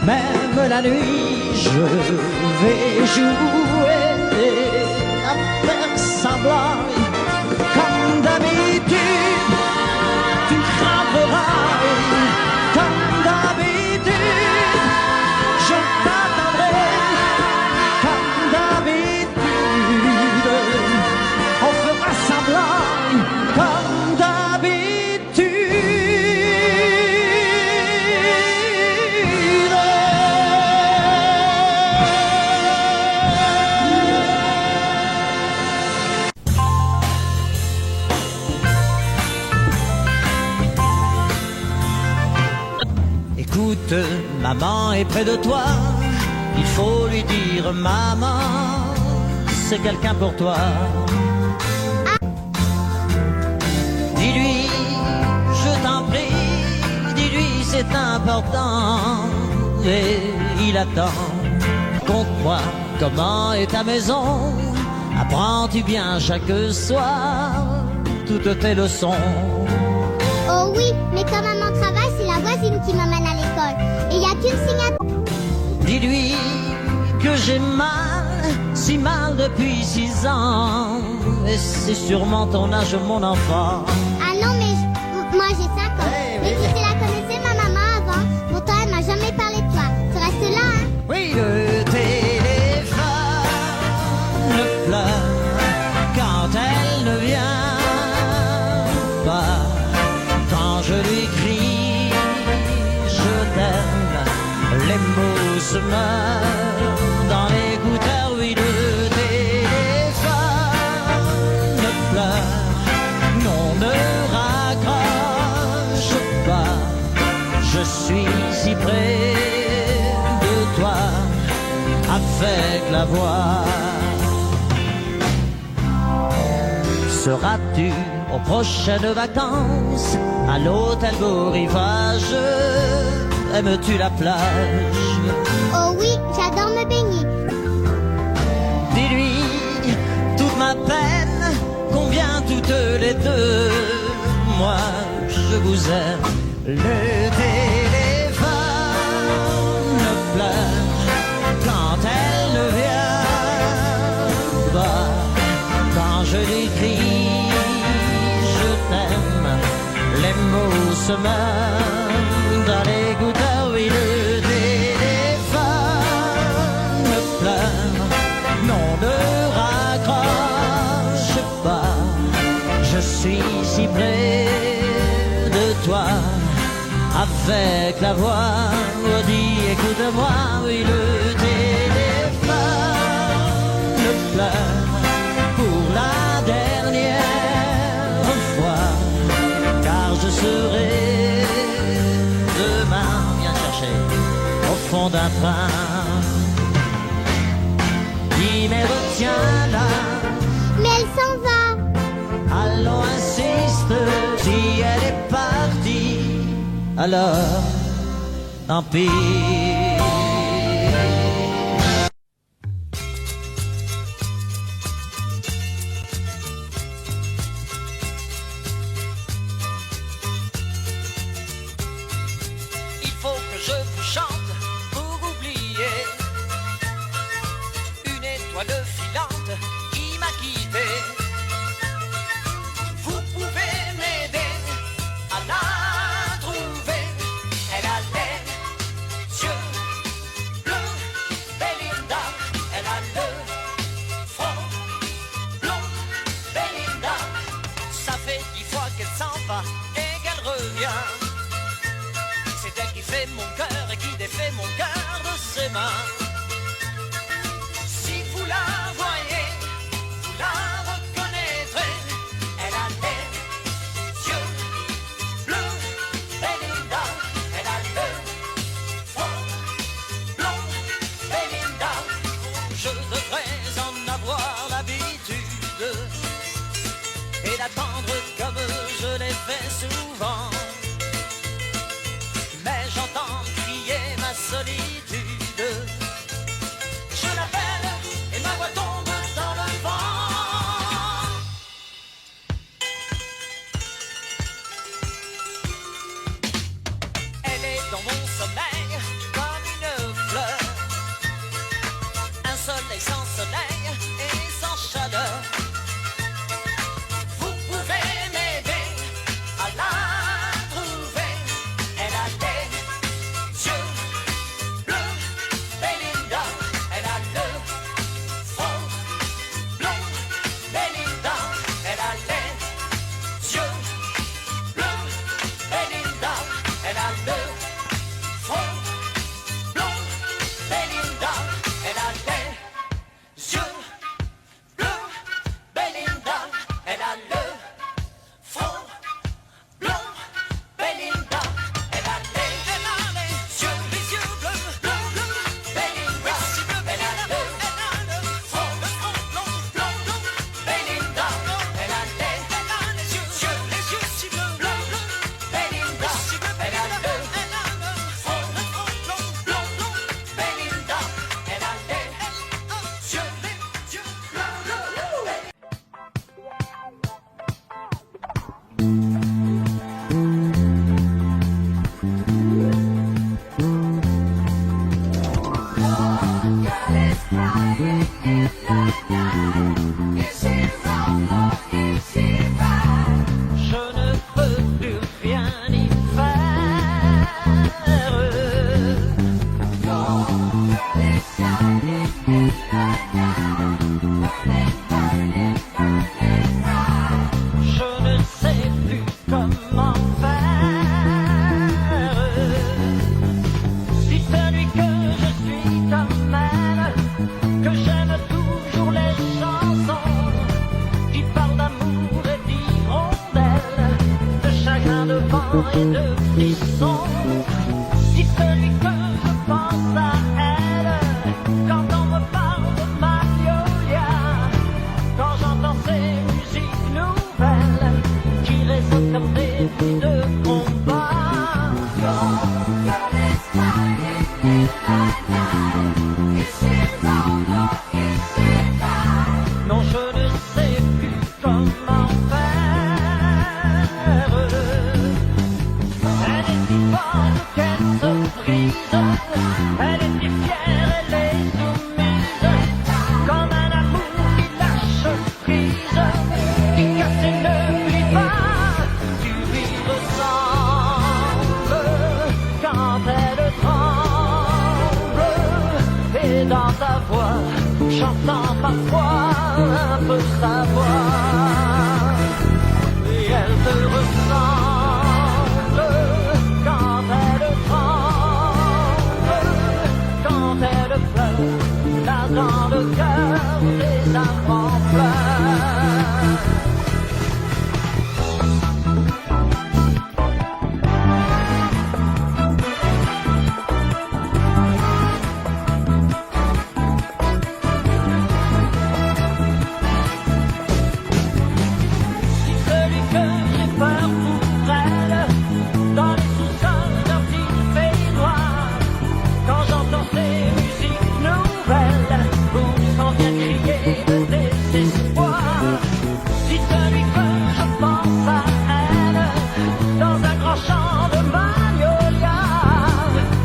Même la nuit, je vais jouer à faire semblant. Comme d'habitude, tu frapperas. Comme d'habitude, je t'attendrai. Comme d'habitude, on fera semblant. Comme d'habitude. Écoute, maman est près de toi. Il faut lui dire, maman, c'est quelqu'un pour toi. Dis-lui, je t'en prie, dis-lui, c'est important. Et il attend. Conte-moi, comment est ta maison? Apprends-tu bien chaque soir toutes tes leçons? Oh oui, mais quand maman travaille, c'est la voisine qui m'emmène à l'école. Et y a qu'une signature. Dis-lui que j'ai mal, si mal depuis 6 ans. Et c'est sûrement ton âge, mon enfant. Ah non, mais moi j'ai 5 ans. Mais si tu la connaissais, ma maman, avant, pourtant elle m'a jamais parlé de toi. Tu restes là, hein? Oui, le téléphone pleure quand elle ne vient pas. Quand je lui crie, je t'aime, les mots se meurent dans l'écouteur. Oui, le téléphone pleure, non, ne raccroche pas. Je suis si près de toi, avec la voix. Seras-tu aux prochaines vacances à l'hôtel Beau Rivage? Aimes-tu la plage? Oh oui, j'adore me baigner. Dis-lui toute ma peine, combien toutes les deux, moi je vous aime. Le téléphone pleure quand elle ne vient pas. Quand je lui crie, je t'aime, les mots se meurent dans l'écouteur. Oui, le téléphone pleure, non, ne raccroche pas. Je suis si près de toi, avec la voix. Oh, dis, écoute-moi, oui, le téléphone pleure pour la dernière fois, car je serai demain bien chercher au fond d'un train. Dis, mais retiens-la. Mais elle s'en va. Allons, insiste, si elle est partie, alors tant pis. Il faut que je vous chante pour oublier une étoile filante qui m'a quitté. Vous pouvez m'aider à la trouver. Elle a les yeux bleus, Belinda. Elle a le front blond, Belinda. Ça fait 10 fois qu'elle s'en va et qu'elle revient. C'est elle qui fait mon cœur et qui défait mon cœur de ses mains. Si vous la voyez, vous la reconnaîtrez. Elle a les yeux bleus, Belinda. Elle a le front blond, Belinda. Je devrais en avoir l'habitude et d'attendre comme je l'ai fait souvent. Mais j'entends Je ne sais plus comment faire. Dites-lui que je suis comme elle, que j'aime toujours les chansons qui parlent d'amour et d'hirondelles, de chagrin, de vent et de frissons. Dites-lui que je pense à elle quand on me parle de Magnolia, quand j'entends ces musiques nouvelles qui résonnent comme des bruits de combat. Non, je ne sais plus comment faire. Elle est si forte qu'elle se brise, elle est si fière, elle est soumise, comme un amour qui lâche prise, qui casse et ne plie pas. Tu lui ressembles quand elle tremble, et dans ta voix, j'entends parfois un peu sa voix, et elle te ressemble quand elle tremble, quand elle pleure, là dans le cœur des arbres en fleurs. Celui que j'ai peur pour elle, dans les sous-sols d'un petit fait noir, quand j'entends ces musiques nouvelles, où s'en vient crier de désespoir. Dites-lui que je pense à elle, dans un grand champ de magnolia,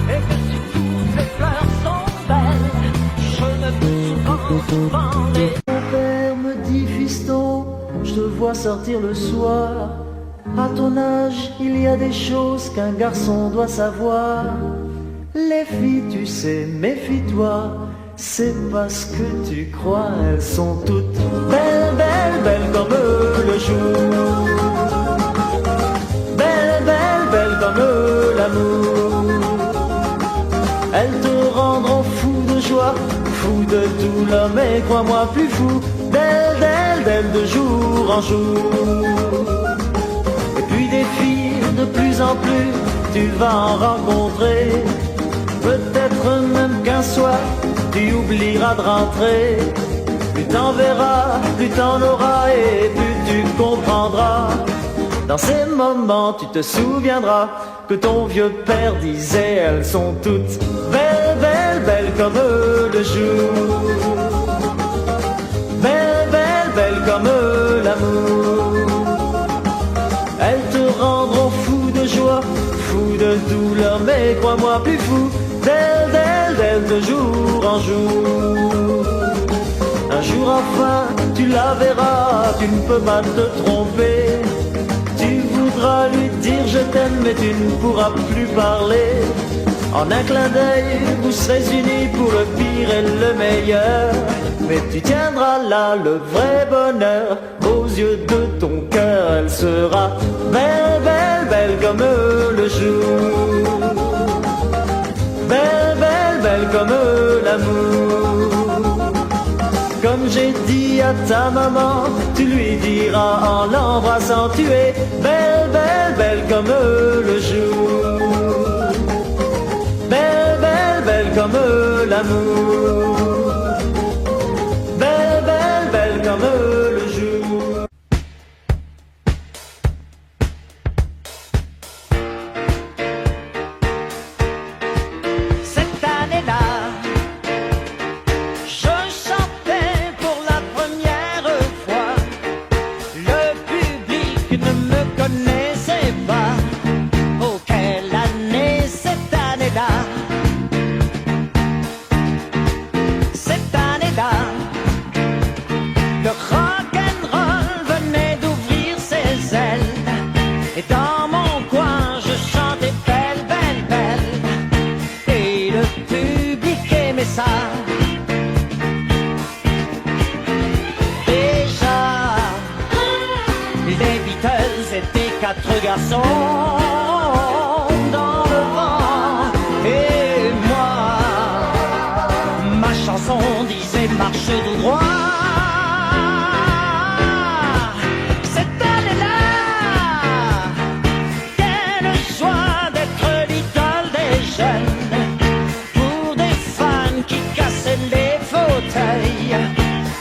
et que si toutes les fleurs sont belles, je me peux souvent les... Mon père me dit, fiston, je te vois sortir le soir. À ton âge, il y a des choses qu'un garçon doit savoir. Les filles, tu sais, méfie-toi. C'est parce que tu crois, elles sont toutes belles, belles, belles comme le jour. Belles, belles, belles comme l'amour. Elles te rendront fou de joie, fou de douleur, mais crois-moi plus fou d'elles, d'elles, d'elles de jour en jour. Et puis des filles de plus en plus, tu vas en rencontrer. Peut-être même qu'un soir, tu oublieras de rentrer. Plus t'en verras, plus t'en auras et plus tu comprendras. Dans ces moments, tu te souviendras que ton vieux père disait, elles sont toutes belles, belles, belles comme le jour. Belles, belles, belles comme l'amour. Elles te rendront fou de joie, fou de douleur, mais crois-moi plus fou d'elles, d'elles, d'elles de jour en jour. Un jour enfin, tu la verras, tu ne peux pas te tromper. Tu voudras lui dire je t'aime, mais tu ne pourras plus parler. En un clin d'œil, vous serez unis pour le pire et le meilleur. Mais tu tiendras là le vrai bonheur. Aux yeux de ton cœur, elle sera belle, belle, belle comme le jour. Belle, belle, belle comme l'amour. Comme j'ai dit à ta maman, tu lui diras en l'embrassant, tu es belle, belle, belle comme le jour. Belle, belle, belle comme l'amour. Belle, belle, belle comme le jour. Cette année-là, je chantais pour la première fois. Le public ne me connaissait pas. Oh, quelle 4 garçons dans le vent. Et moi, ma chanson disait marche tout droit. Cette année-là, quelle joie d'être l'idole des jeunes. Pour des fans qui cassaient les fauteuils,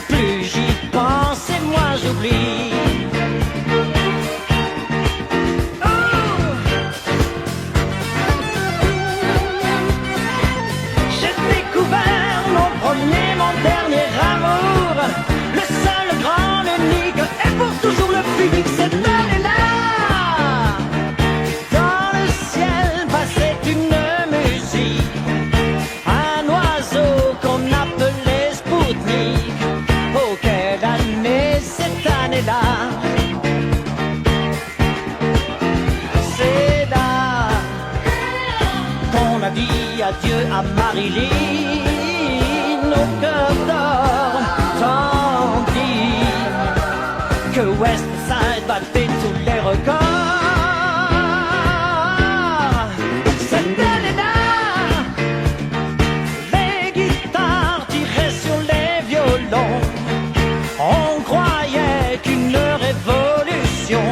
plus j'y pense et moins j'oublie. Cette année-là, dans le ciel passait une musique, un oiseau qu'on appelait Spoutnik. Oh, quelle année cette année-là! C'est là qu'on a dit adieu à Marilyn, au cœur d'or, tandis que West battait tous les records. Cette année-là, les guitares tiraient sur les violons. On croyait qu'une révolution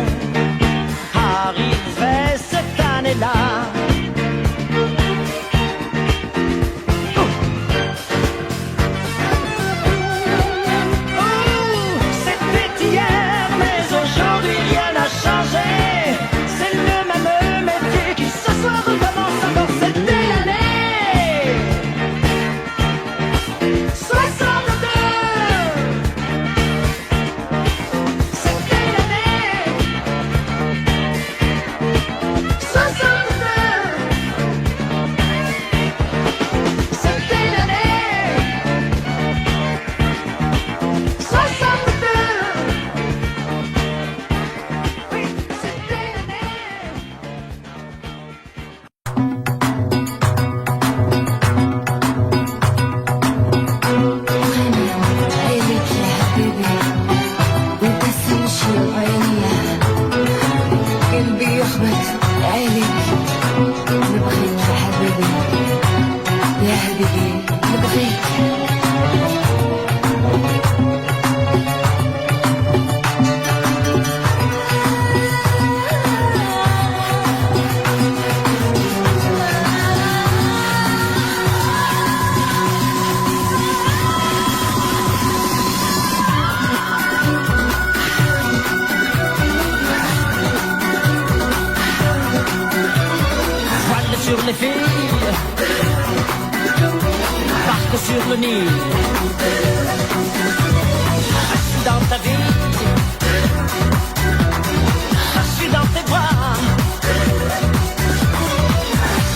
arrivait cette année-là. Les filles partent sur le Nil. Je suis dans ta vie, je suis dans tes bras.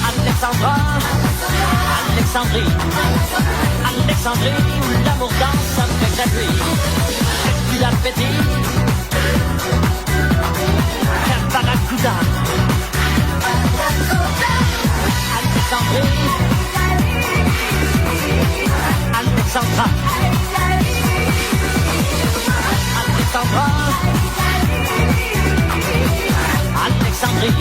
Alexandra, Alexandrie, Alexandrie où l'amour danse avec la pluie. Et puis l'appétit, un barracuda. Alexandrie, Alexandra, Alexandra, Alexandrie.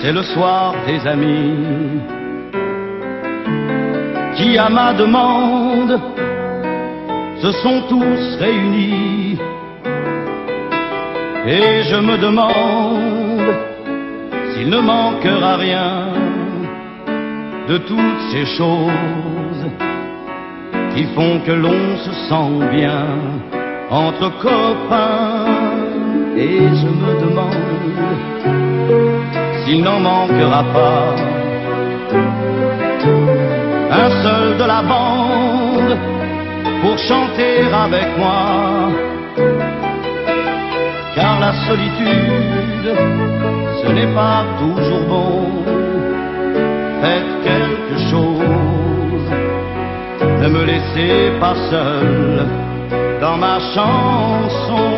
c'est le soir des amis qui, à ma demande, se sont tous réunis. Et je me demande s'il ne manquera rien de toutes ces choses qui font que l'on se sent bien entre copains. Et je me demande s'il n'en manquera pas un seul de la bande pour chanter avec moi. Car la solitude, ce n'est pas toujours bon. Faites quelque chose, ne me laissez pas seul dans ma chanson.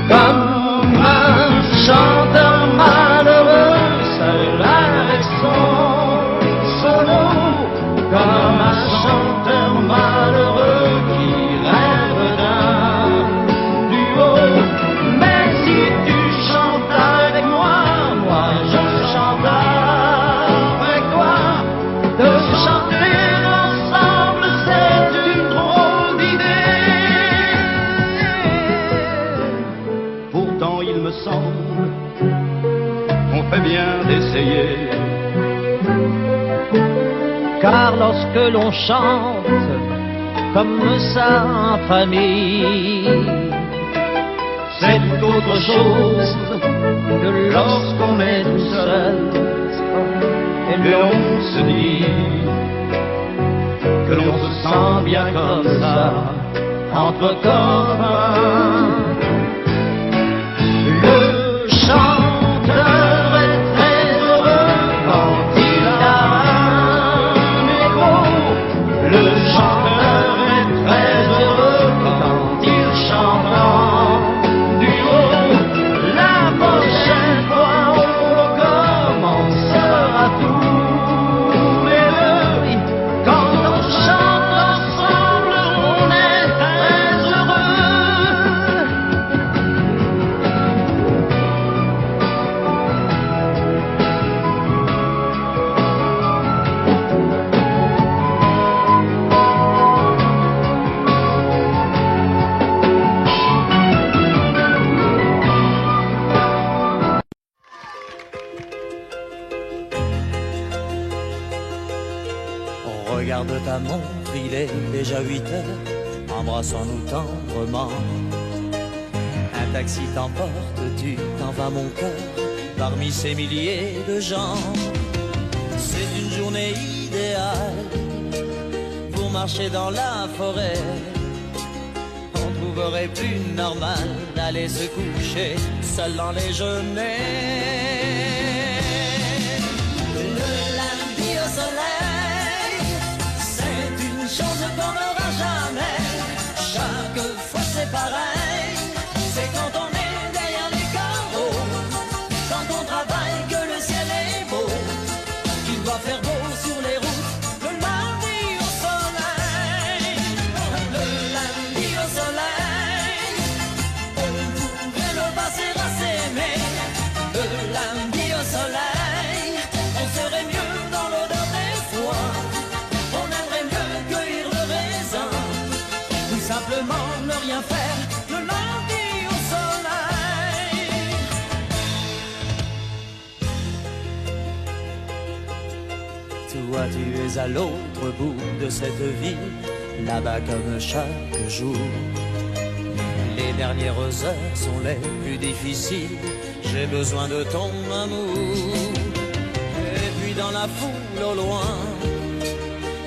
Comme un chanteur malheureux, seul avec son solo. Comme un chanteur malheureux qui rêve d'un duo. Mais si tu chantes avec moi, moi je chante avec toi. De chanter ensemble, c'est une drôle d'idée. Pourtant il me semble qu'on fait bien d'essayer. Car lorsque l'on chante comme ça en famille, c'est tout autre chose que lorsqu'on est tout seul. Et l'on se dit que l'on se sent bien comme ça entre copains. Le chanteur est très heureux quand il a un écho. Le chanteur est très heureux quand il chante en duo. La prochaine fois on commencera tous les deux. Quand on chante ensemble, on est très heureux. On regarde ta montre, il est déjà 8 heures. Embrassons-nous tendrement. Un taxi t'emporte, tu t'en vas mon cœur, parmi ces milliers de gens. C'est une journée idéale pour marcher dans la forêt. On trouverait plus normal d'aller se coucher seul dans les genêts. Le lundi au soleil, c'est une chose qu'on n'aura jamais. Chaque fois c'est pareil, c'est quand on est derrière les carreaux, quand on travaille que le ciel est beau, qu'il doit faire beau sur les routes. Le lundi au soleil, le lundi au soleil, on pourrait le passer à s'aimer. Le lundi au soleil, on serait mieux dans l'odeur des foins. On aimerait mieux cueillir le raisin, tout simplement ne rien faire. Le lundi au soleil. Toi tu es à l'autre bout de cette ville, là-bas comme chaque jour. Les dernières heures sont les plus difficiles, j'ai besoin de ton amour. Et puis dans la foule au loin,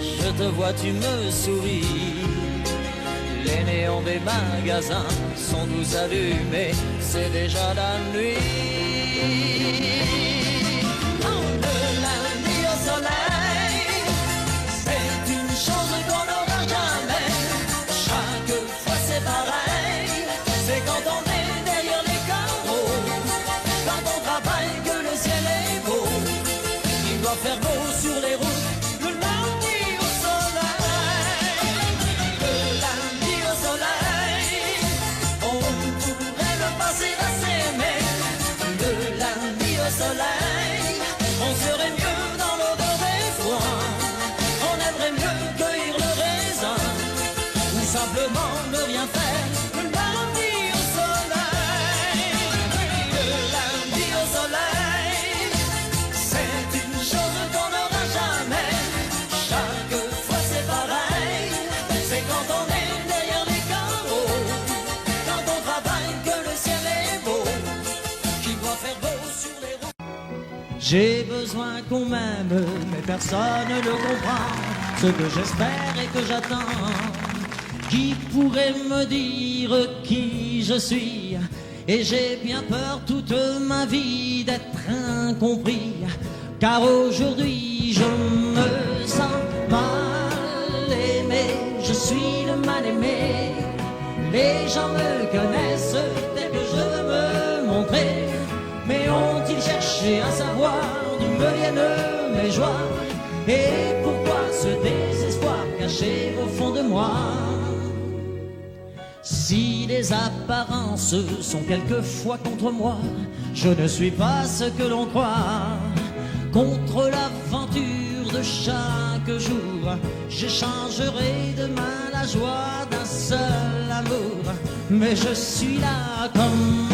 je te vois, tu me souris. Les néons des magasins sont tous allumés, c'est déjà la nuit. Oh, le lundi au soleil, c'est une chose qu'on n'aura jamais. Chaque fois c'est pareil, c'est quand on est derrière les carreaux, quand on travaille que le ciel est beau, il doit faire beau sur les routes. Le lundi au soleil, le lundi au soleil, on pourrait le passer à s'aimer. Le lundi J'ai besoin qu'on m'aime, mais personne ne le comprend. Ce que j'espère et que j'attends, qui pourrait me dire qui je suis? Et j'ai bien peur toute ma vie d'être incompris, car aujourd'hui je me sens mal aimé. Je suis le mal aimé. Les gens me connaissent tel que je veux me montrer, mais ont-ils cherché à savoir d'où me viennent mes joies? Et pourquoi ce désespoir caché au fond de moi? Si les apparences sont quelquefois contre moi, je ne suis pas ce que l'on croit. Contre l'aventure de chaque jour, j'échangerai demain la joie d'un seul amour. Mais je suis là comme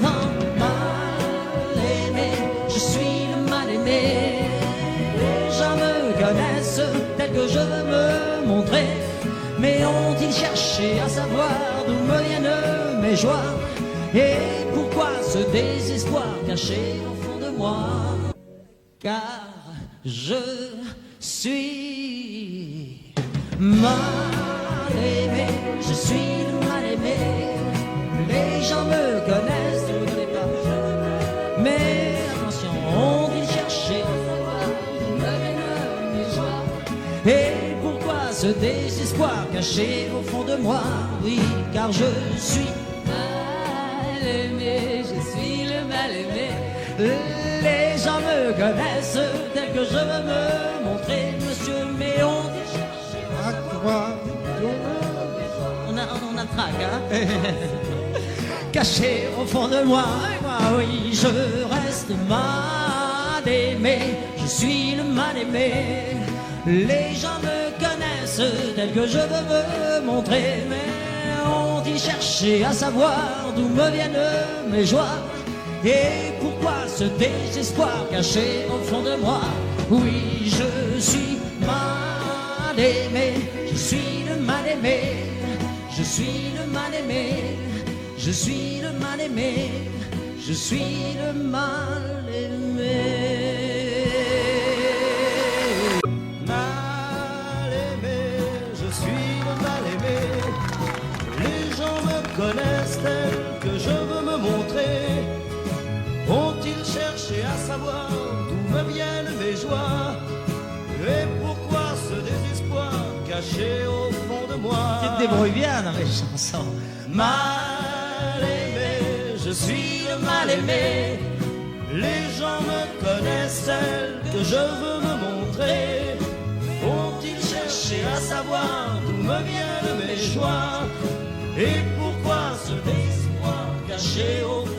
avant, mal aimé. Je suis le mal aimé. Les gens me connaissent tel que je veux me montrer, mais ont-ils cherché à savoir d'où me viennent mes joies? Et pourquoi ce désespoir caché au fond de moi? Car je suis mal aimé, je suis le mal aimé. Les gens me connaissent, vous ne pas, mais attention, ont-ils cherché à savoir d'où me viennent mes joies? Et pourquoi ce désespoir caché au fond de moi? Oui, car je suis mal aimé, je suis le mal aimé. Les gens me connaissent tel que je veux me montrer, monsieur, mais on dit chercher à quoi? On a le trac, hein? Caché au fond de moi, oui, je reste mal aimé, je suis le mal aimé. Les gens me connaissent tel que je veux me montrer, mais ont-ils cherché à savoir d'où me viennent mes joies? Et pourquoi ce désespoir caché au fond de moi? Oui, je suis mal aimé, je suis le mal aimé, je suis le mal aimé, je suis le mal aimé, je suis le mal aimé. Mal aimé, je suis le mal aimé. Les gens me connaissent tel que je veux me montrer. Ont-ils cherché à savoir d'où me viennent mes joies? Et pourquoi ce désespoir caché au fond de moi? Tu te débrouilles bien dans mes chansons. Mal aimé, je suis le mal aimé. Les gens me connaissent tel que je veux me montrer. Ont-ils cherché à savoir d'où me viennent mes joies? Et pourquoi ce désespoir caché au fond